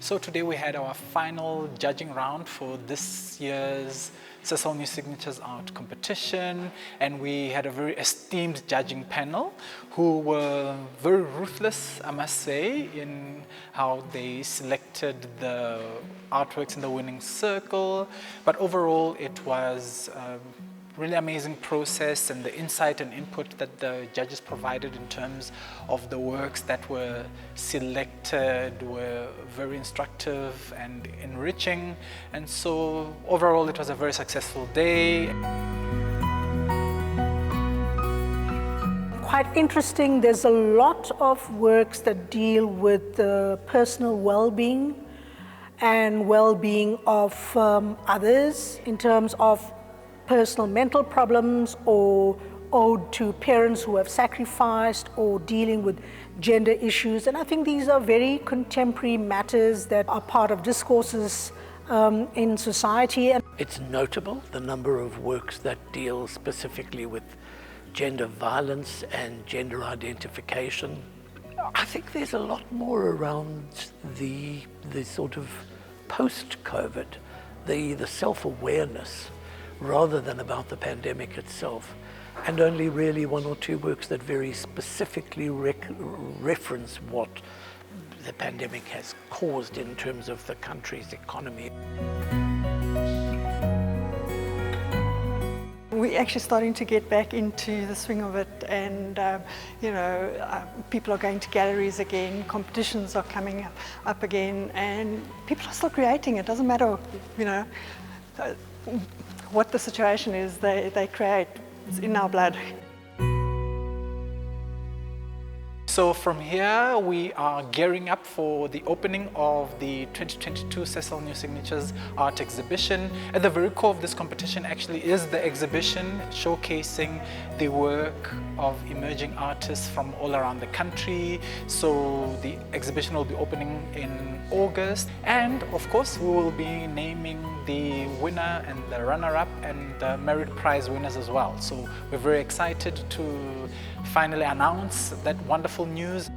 So today we had our final judging round for this year's Sasol New Signatures art competition, and we had a very esteemed judging panel who were very ruthless, I must say, in how they selected the artworks in the winning circle. But overall it was really amazing process, and the insight and input that the judges provided in terms of the works that were selected were very instructive and enriching. And so overall it was a very successful day. Quite interesting. There's a lot of works that deal with the personal well-being and well-being of others in terms of personal mental problems, or owed to parents who have sacrificed, or dealing with gender issues. And I think these are very contemporary matters that are part of discourses in society. It's notable the number of works that deal specifically with gender violence and gender identification. I think there's a lot more around the sort of post-COVID, the self-awareness, rather than about the pandemic itself, and only really one or two works that very specifically reference what the pandemic has caused in terms of the country's economy. We're actually starting to get back into the swing of it, and people are going to galleries again, competitions are coming up again, and people are still creating. It doesn't matter, what the situation is, they create. It's in our blood. So from here we are gearing up for the opening of the 2022 Sasol New Signatures art exhibition. At the very core of this competition actually is the exhibition showcasing the work of emerging artists from all around the country. So the exhibition will be opening in August, and of course we will be naming the winner and the runner-up and the merit prize winners as well. So we're very excited to finally announce that wonderful news.